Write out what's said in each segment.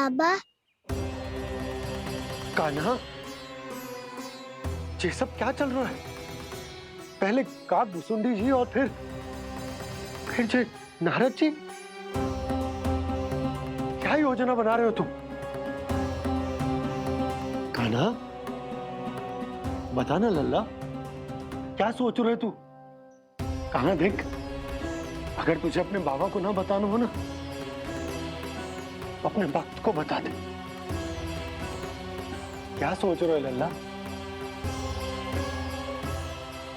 बाबा। कान्हा, ये सब क्या चल रहा है? पहले काग भुसुंडी जी और फिर ये नारद जी। क्या योजना बना रहे हो तुम? कान्हा, बताना लल्ला, क्या सोच रहे तू? कान्हा देख, अगर तुझे अपने बाबा को ना बताना हो ना, तो अपने भक्त को बता दे। क्या सोच रहे हो लल्ला?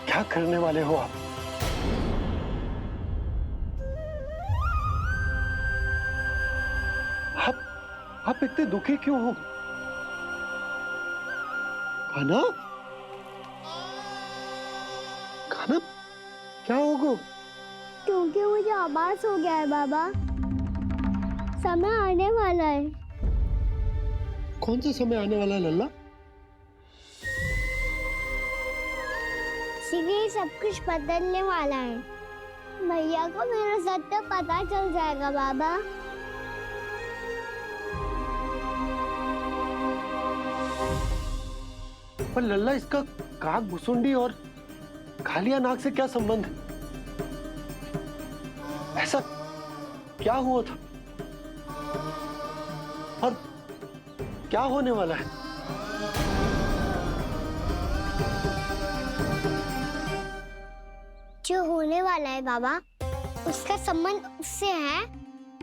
क्या करने वाले हो आप? आप इतने दुखी क्यों हो? कान्हा, कान्हा, क्या होगा? क्योंकि मुझे आभास हो गया है बाबा, समय आने वाला है। कौन सा समय आने वाला है लल्ला? इसीलिए सब कुछ बदलने वाला है। भैया को मेरा सत्य पता चल जाएगा बाबा। पर लल्ला, इसका काग भुसुंडी और कालिया नाग से क्या संबंध है? ऐसा क्या हुआ था और क्या होने वाला है? जो होने वाला है बाबा, उसका संबंध उससे है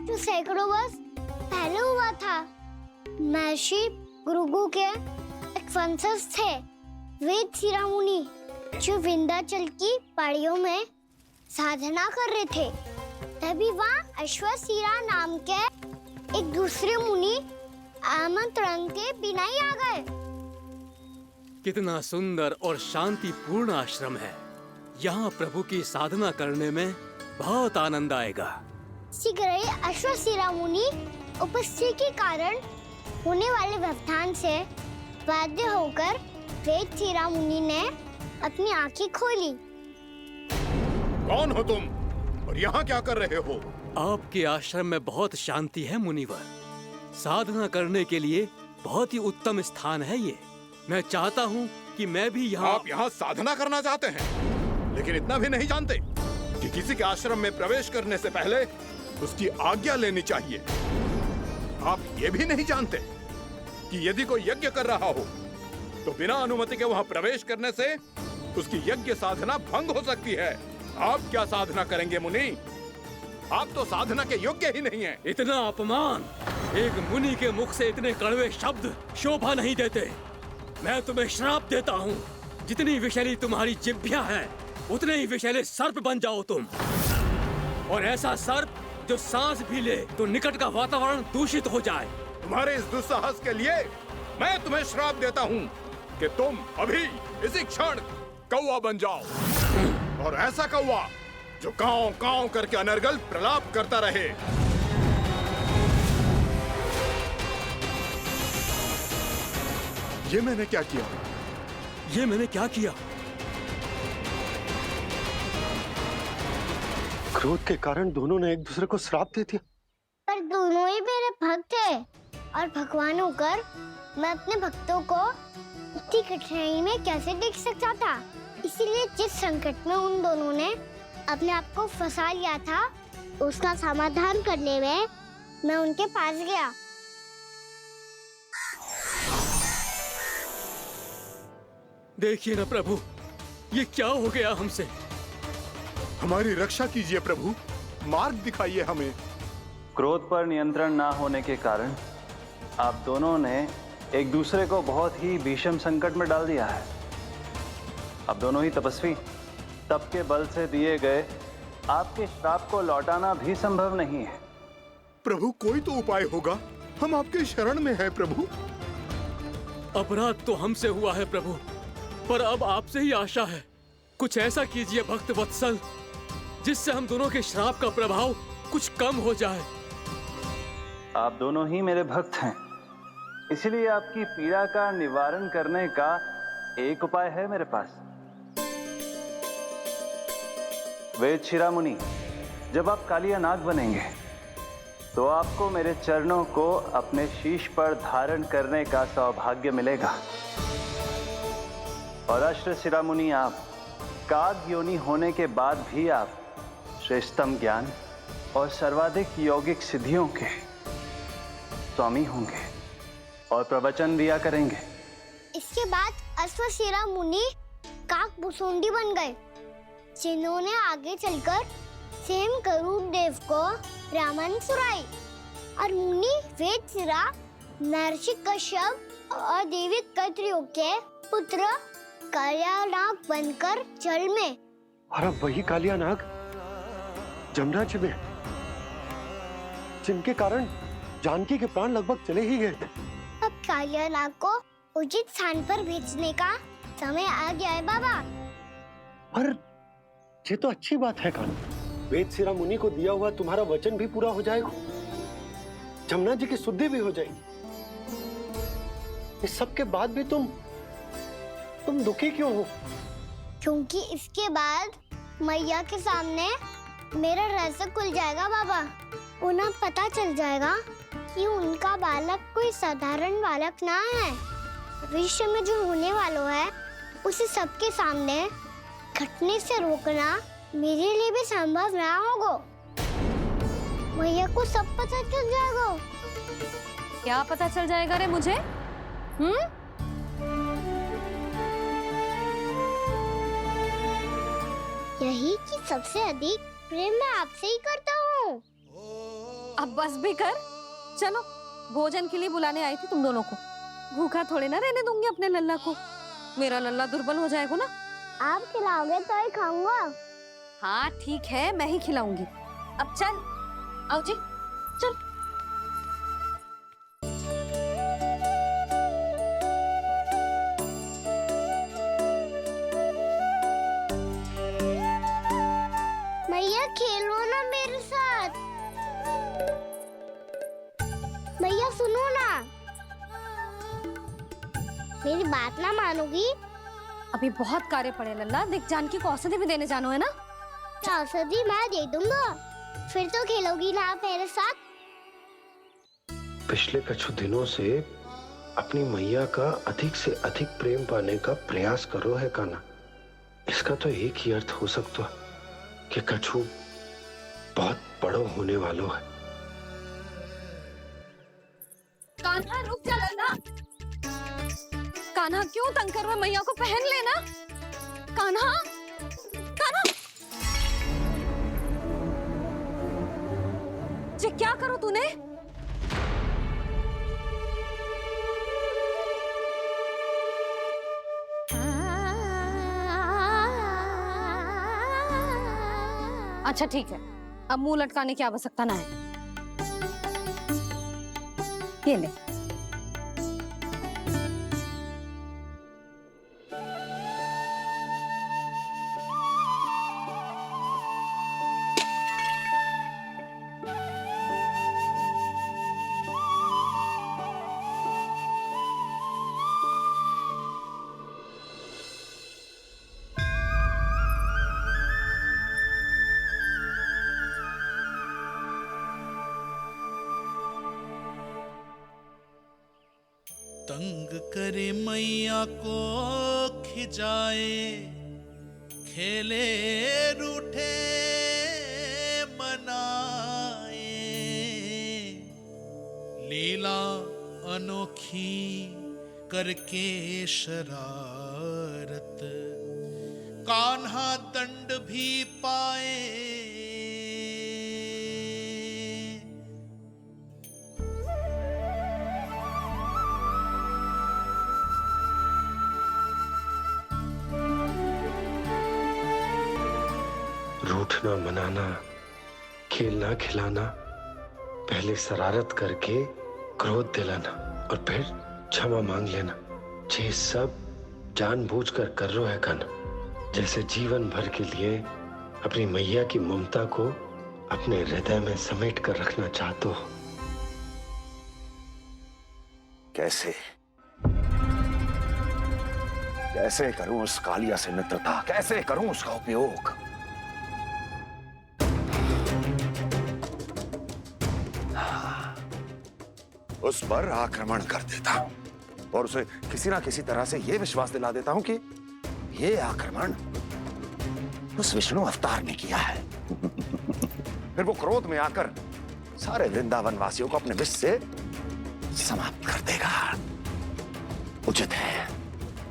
जो सैकड़ों वर्ष पहले हुआ था। महर्षि भृगु के एक वंशज थे वेद शिरोमणि, जो विंध्याचल की पहाड़ियों में साधना कर रहे थे। तभी वहाँ अश्वशिरा नाम के एक दूसरे मुनि आमंत्रण के बिना ही आ गए। कितना सुंदर और शांतिपूर्ण आश्रम है। यहाँ प्रभु की साधना करने में बहुत आनंद आएगा। शीघ्र ही अश्वशिरा मुनि उपस्थिति के कारण होने वाले व्यवधान से बाध्य होकर वेद शिरोमणि ने अपनी आंखें खोली। कौन हो तुम और यहाँ क्या कर रहे हो? आपके आश्रम में बहुत शांति है मुनिवर। साधना करने के लिए बहुत ही उत्तम स्थान है ये। मैं चाहता हूँ कि मैं भी यहाँ। आप यहाँ साधना करना चाहते हैं, लेकिन इतना भी नहीं जानते कि किसी के आश्रम में प्रवेश करने से पहले उसकी आज्ञा लेनी चाहिए। आप ये भी नहीं जानते कि यदि कोई यज्ञ कर रहा हो तो बिना अनुमति के वहाँ प्रवेश करने से उसकी यज्ञ साधना भंग हो सकती है। आप क्या साधना करेंगे मुनि? आप तो साधना के योग्य ही नहीं हैं। इतना अपमान! एक मुनि के मुख से इतने कड़वे शब्द शोभा नहीं देते। मैं तुम्हें श्राप देता हूँ, जितनी विषैली तुम्हारी जिह्वा है उतने ही विषैले सर्प बन जाओ तुम। और ऐसा सर्प जो सांस भी ले तो निकट का वातावरण दूषित हो जाए। तुम्हारे इस दुस्साहस के लिए मैं तुम्हें श्राप देता हूँ कि तुम अभी इसी क्षण कौवा बन जाओ, और ऐसा कौवा जो कांव कांव करके अनर्गल प्रलाप करता रहे। ये मैंने क्या किया? ये मैंने क्या किया? क्रोध के कारण दोनों ने एक दूसरे को श्राप दे दिया। पर दोनों ही मेरे भक्त हैं, और भगवान होकर मैं अपने भक्तों को इतनी कठिनाई में कैसे देख सकता था। इसीलिए जिस संकट में उन दोनों ने अपने आप को फंसा लिया था, उसका समाधान करने में मैं उनके पास गया। देखिए ना प्रभु, ये क्या हो गया हमसे? हमारी रक्षा कीजिए प्रभु, मार्ग दिखाइए हमें। क्रोध पर नियंत्रण ना होने के कारण आप दोनों ने एक दूसरे को बहुत ही भीषण संकट में डाल दिया है। आप दोनों ही तपस्वी, तप के बल से दिए गए आपके श्राप को लौटाना भी संभव नहीं है। प्रभु, कोई तो उपाय होगा, हम आपके शरण में हैं प्रभु। अपराध तो हमसे हुआ है प्रभु, पर अब आपसे ही आशा है। कुछ ऐसा कीजिए भक्त वत्सल, जिससे हम दोनों के श्राप का प्रभाव कुछ कम हो जाए। आप दोनों ही मेरे भक्त हैं, इसलिए आपकी पीड़ा का निवारण करने का एक उपाय है मेरे पास। वेद शिरोमणि, जब आप कालिया नाग बनेंगे तो आपको मेरे चरणों को अपने शीश पर धारण करने का सौभाग्य मिलेगा। और अश्र शिरामुनि, आप काग योनि होने के बाद भी आप श्रेष्ठतम ज्ञान और सर्वाधिक यौगिक सिद्धियों के स्वामी होंगे और प्रवचन दिया करेंगे। इसके बाद अश्वशिरा मुनि काकभूषुंडी बन गए, जिन्होंने आगे चलकर सेम गरुड़ देव को रामायण सुनाई। और मुनि वेदशिरा महर्षि कश्यप और देवी कत्रियों के पुत्र कालियानाग बनकर जल में, और अब वही कालियानाग जमराज में, जिनके कारण जानकी के प्राण लगभग चले ही गए थे। अब कालियानाग को उचित स्थान पर भेजने का समय आ गया है बाबा। पर ये तो अच्छी बात है कान्हा, वेदशिरा मुनि को दिया हुआ तुम्हारा वचन भी पूरा हो जाएगा, जमुना जी की शुद्धि भी हो जाएगी। इस सब के बाद भी तुम दुखी क्यों हो? क्योंकि इसके बाद मैया के सामने मेरा रहस्य खुल जाएगा बाबा। उन्हें पता चल जाएगा कि उनका बालक कोई साधारण बालक ना है। भविष्य में जो होने वाला है उसे सबके सामने घटने से रोकना मेरे लिए भी संभव ना होगा। मैया को सब पता चल जाएगा। क्या पता चल जाएगा रे मुझे? यही कि सबसे अधिक प्रेम मैं आपसे ही करता हूँ। अब बस भी कर, चलो भोजन के लिए बुलाने आई थी तुम दोनों को। भूखा थोड़े ना रहने दूंगी अपने लल्ला को, मेरा लल्ला दुर्बल हो जाएगा ना। आप खिलाओगे तो ही खाऊंगा। हाँ ठीक है, मैं ही खिलाऊंगी। अब चल, आओ जी, चल। मैया खेलो ना मेरे साथ। मैया सुनो ना, मेरी बात ना मानोगी? अभी बहुत कार्य पड़े लल्ला, देख जानकी को औषधि भी देने जानो है ना। औषधि मैं दे दूंगा, फिर तो खेलोगी ना आप मेरे साथ। पिछले कुछ दिनों से अपनी मैया का अधिक से अधिक प्रेम पाने का प्रयास करो है कान्हा। इसका तो एक ही अर्थ हो सकता है कि कछु बहुत बड़ो होने वालों है। कान्हा रुक जा लल्ला। कान्हा क्यों तंग कर रहा है? मैया को पहन लेना। कान्हा, कान्हा, ये क्या करो तूने? अच्छा ठीक है, अब मुंह लटकाने की आवश्यकता ना है। ये ले। तंग करे मैया को खिजाए, खेले रूठे मनाए, लीला अनोखी करके शरारत, कान्हा दंड भी पाए। रूठना मनाना, खेलना खिलाना, पहले शरारत करके क्रोध दिलाना और फिर क्षमा मांग लेना, ये सब जानबूझकर कर रहे है कान्हा। जैसे जीवन भर के लिए अपनी मैया की ममता को अपने हृदय में समेट कर रखना चाहते हो। कैसे कैसे करूं उस कालिया से मित्रता, कैसे करूं उसका उपयोग? उस पर आक्रमण कर देता हूं और उसे किसी ना किसी तरह से यह विश्वास दिला देता हूं कि यह आक्रमण उस विष्णु अवतार ने किया है। फिर वो क्रोध में आकर सारे वृंदावन वासियों को अपने विष से समाप्त कर देगा। उचित है,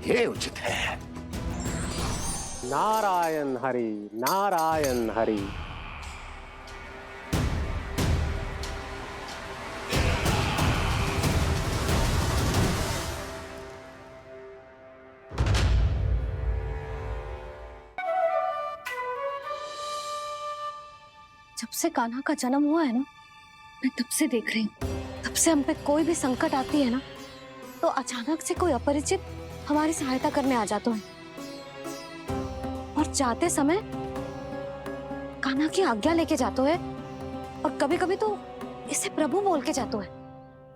ये उचित है। नारायण हरि, नारायण हरि। जब से कान्हा का जन्म हुआ है ना, मैं तब से देख रही हूँ, तब से हम पे कोई भी संकट आती है ना, तो अचानक से कोई अपरिचित हमारी सहायता करने आ जाते हैं और जाते समय कान्हा की आज्ञा लेके जाते हैं और कभी कभी तो इसे प्रभु बोल के जाते हैं।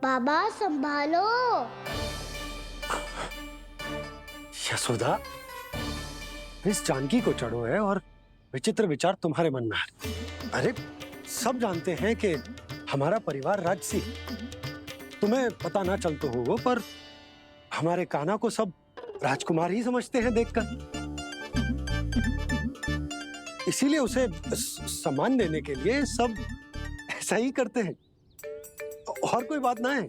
बाबा संभालो। यशोदा, इस जानकी को चढ़ो है और विचित्र विचार तुम्हारे मन में है। अरे सब जानते हैं कि हमारा परिवार राजसी, तुम्हें पता ना चलते हो वो, पर हमारे कान्हा को सब राजकुमार ही समझते हैं देखकर। इसीलिए उसे सम्मान देने के लिए सब ऐसा ही करते हैं, और कोई बात ना है।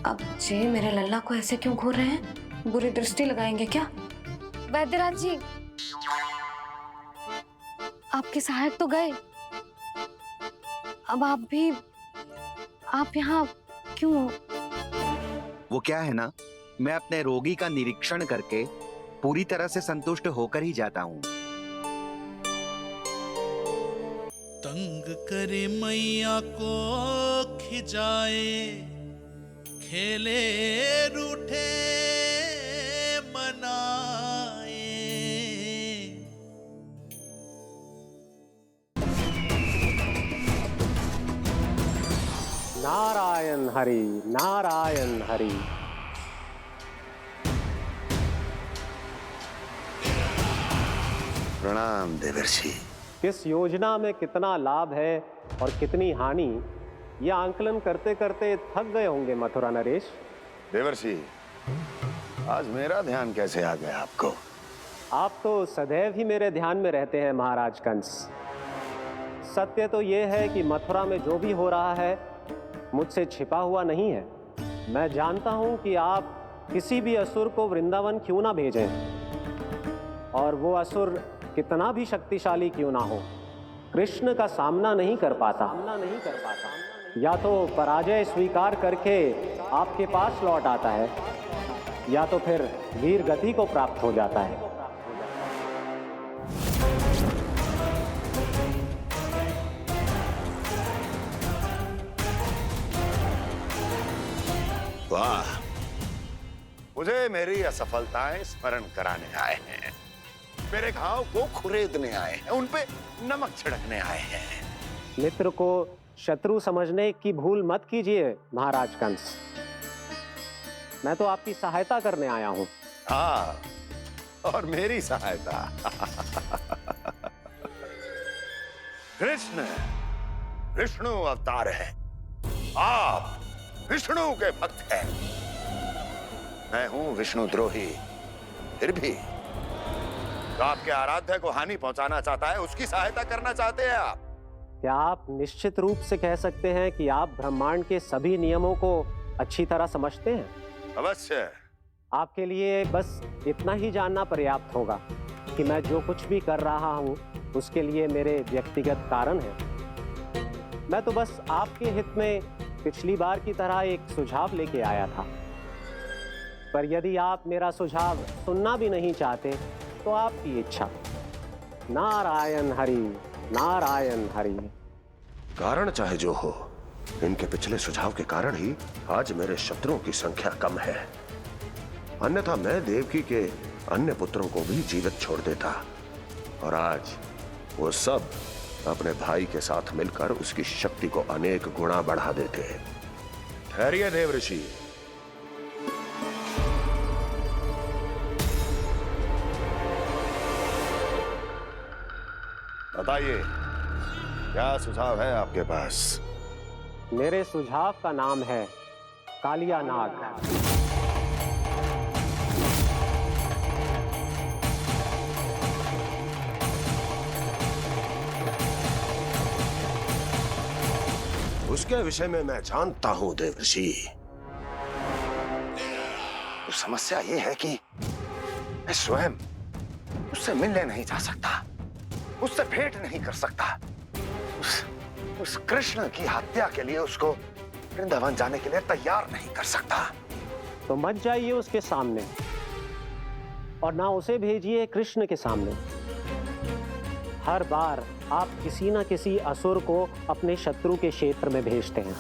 अब जी मेरे लल्ला को ऐसे क्यों घूर रहे हैं? बुरी दृष्टि लगाएंगे क्या? वैद्यराज जी, आपके सहायक तो गए, अब आप यहाँ क्यों? वो क्या है ना, मैं अपने रोगी का निरीक्षण करके पूरी तरह से संतुष्ट होकर ही जाता हूँ। तंग करे मैया को खिजाए, खेले रूठे मनाए। नारायण हरि, नारायण हरि। प्रणाम देवर्षि। किस योजना में कितना लाभ है और कितनी हानि, यह आंकलन करते करते थक गए होंगे मथुरा नरेश। देवर्षि, आज मेरा ध्यान कैसे आ गया आपको? आप तो सदैव ही मेरे ध्यान में रहते हैं महाराज कंस। सत्य तो यह है कि मथुरा में जो भी हो रहा है मुझसे छिपा हुआ नहीं है। मैं जानता हूं कि आप किसी भी असुर को वृंदावन क्यों ना भेजें, और वो असुर कितना भी शक्तिशाली क्यों ना हो, कृष्ण का सामना नहीं कर पाता। या तो पराजय स्वीकार करके आपके पास लौट आता है, या तो फिर वीर गति को प्राप्त हो जाता है। वाह, मुझे मेरी असफलताएं स्मरण कराने आए हैं, मेरे घाव को खुरेदने आए हैं, उन पे नमक छिड़कने आए हैं। मित्र को शत्रु समझने की भूल मत कीजिए महाराज कंस। मैं तो आपकी सहायता करने आया हूं। हाँ, और मेरी सहायता। कृष्ण विष्णु अवतार है, आप विष्णु के भक्त हैं। मैं हूं विष्णु द्रोही, फिर भी तो आपके आराध्य को हानि पहुंचाना चाहता है, उसकी सहायता करना चाहते हैं आप। क्या आप निश्चित रूप से कह सकते हैं कि आप ब्रह्मांड के सभी नियमों को अच्छी तरह समझते हैं? अवश्य। आपके लिए बस इतना ही जानना पर्याप्त होगा कि मैं जो कुछ भी कर रहा हूं उसके लिए मेरे व्यक्तिगत कारण हैं। मैं तो बस आपके हित में पिछली बार की तरह एक सुझाव लेके आया था, पर यदि आप मेरा सुझाव सुनना भी नहीं चाहते तो आपकी इच्छा। नारायण हरि, नारायण हरि। कारण चाहे जो हो, इनके पिछले सुझाव के कारण ही आज मेरे शत्रुओं की संख्या कम है। अन्यथा मैं देवकी के अन्य पुत्रों को भी जीवित छोड़ देता, और आज वो सब अपने भाई के साथ मिलकर उसकी शक्ति को अनेक गुणा बढ़ा देते। ठहरिए देवऋषि। बताइए, क्या सुझाव है आपके पास? मेरे सुझाव का नाम है कालिया नाग। उसके विषय में मैं जानता हूं देवर्षि। तो समस्या ये है कि मैं स्वयं उससे मिलने नहीं जा सकता, उससे भेंट नहीं कर सकता। उस कृष्ण की हत्या के लिए उसको वृंदावन जाने के लिए तैयार नहीं कर सकता। तो मत जाइए उसके सामने और ना उसे भेजिए कृष्ण के सामने। हर बार आप किसी न किसी असुर को अपने शत्रु के क्षेत्र में भेजते हैं,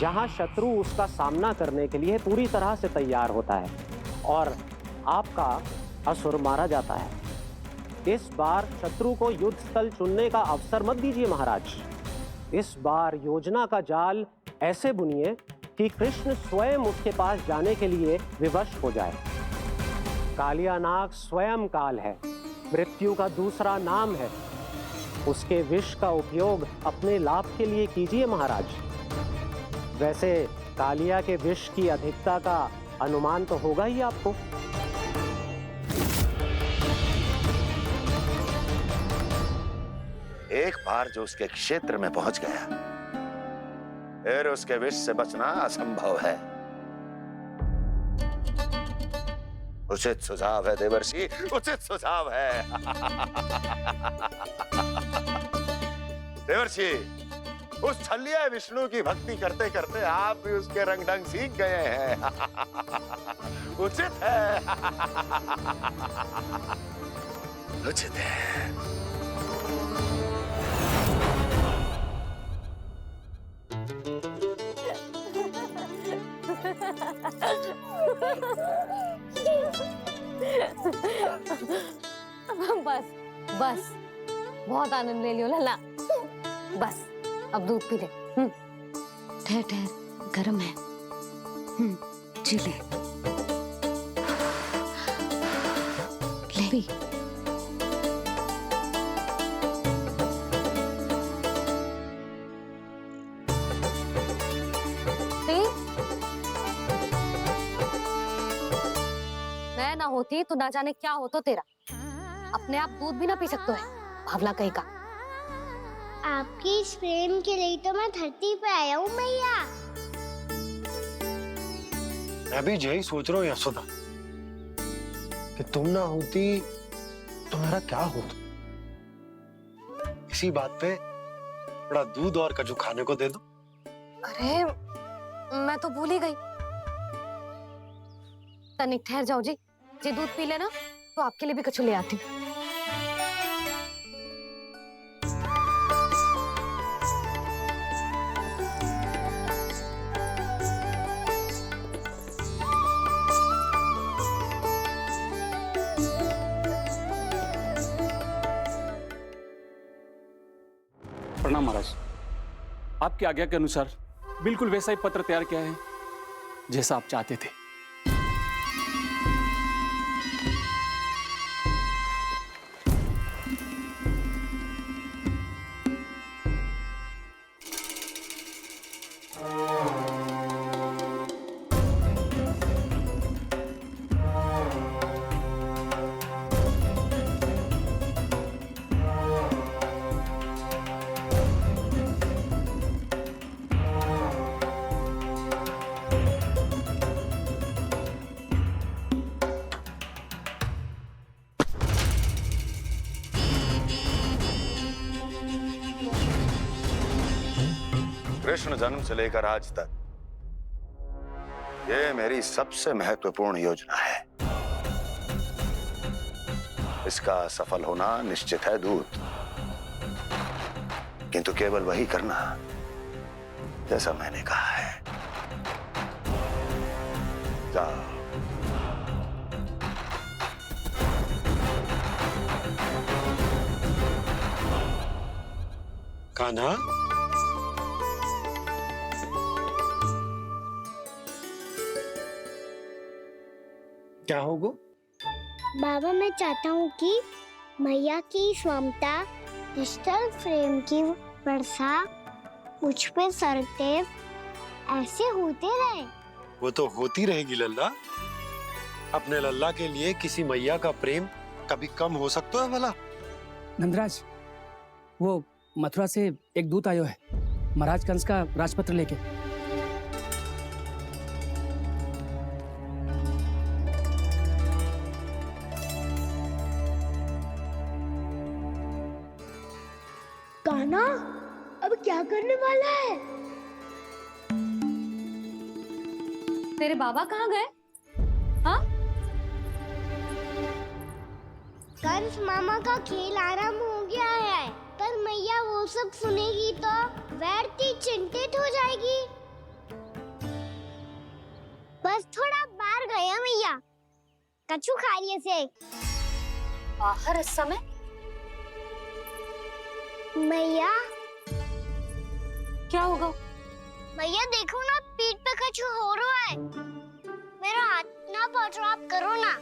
जहां शत्रु उसका सामना करने के लिए पूरी तरह से तैयार होता है और आपका असुर मारा जाता है। इस बार शत्रु को युद्ध स्थल चुनने का अवसर मत दीजिए महाराज। इस बार योजना का जाल ऐसे बुनिए कि कृष्ण स्वयं उसके पास जाने के लिए विवश हो जाए। कालिया नाग स्वयं काल है, मृत्यु का दूसरा नाम है। उसके विष का उपयोग अपने लाभ के लिए कीजिए महाराज। वैसे कालिया के विष की अधिकता का अनुमान तो होगा ही आपको। एक बार जो उसके क्षेत्र में पहुंच गया, फिर उसके विष से बचना असंभव है। उचित सुझाव है देवर्षि, उचित सुझाव है। देवर्षि, उस छलिया विष्णु की भक्ति करते करते आप भी उसके रंग ढंग सीख गए हैं। उचित है। उचित है। बस बस, बहुत आनंद ले लियो लल्ला। बस अब दूध पी ले। ठहर ठहर, गर्म है। जी ले ले। मैं ना होती तो ना जाने क्या होता तेरा। अपने आप दूध भी ना पी सकते है, भावला कहीं का। आपकी इस प्रेम के लिए तो मैं धरती पे आया हूँ मैया। मैं भी यही सोच रहा हूँ यशोदा कि तुम ना होती तो मेरा क्या होता। इसी बात पे थोड़ा दूध और कजू खाने को दे दो। अरे मैं तो भूल ही गई। तनिक ठहर जाओ जी दूध पी लेना तो आपके लिए भी कछु ले आती हूँ। प्रणाम महाराज। आपकी आज्ञा के अनुसार बिल्कुल वैसा ही पत्र तैयार किया है जैसा आप चाहते थे। कृष्ण जन्म से लेकर आज तक ये मेरी सबसे महत्वपूर्ण योजना है। इसका सफल होना निश्चित है दूत, किंतु केवल वही करना जैसा मैंने कहा है। जाओ। कान्हा, क्या होगा? बाबा मैं चाहता हूँ कि मैया की इस ममता, क्रिस्टल फ्रेम की वर्षा मुझ पे सरते ऐसे होते रहे। वो तो होती रहेगी लल्ला। अपने लल्ला के लिए किसी मैया का प्रेम कभी कम हो सकता है भला? नंदराज, वो मथुरा से एक दूत आयो है महाराज कंस का राजपत्र लेके। कान्हा अब क्या करने वाला है? तेरे बाबा कहाँ गए? हाँ? कंस मामा का खेल आरंभ हो गया है, पर मैया वो सब सुनेगी तो व्यर्थ चिंतित हो जाएगी। बस थोड़ा बाहर गया मैया, कछु खा लिए से। बाहर इस समय? मैया क्या होगा? मैया देखो ना, पीठ पे कछु हो रहा है। मेरा हाथ ना पकड़ो, आप करो ना।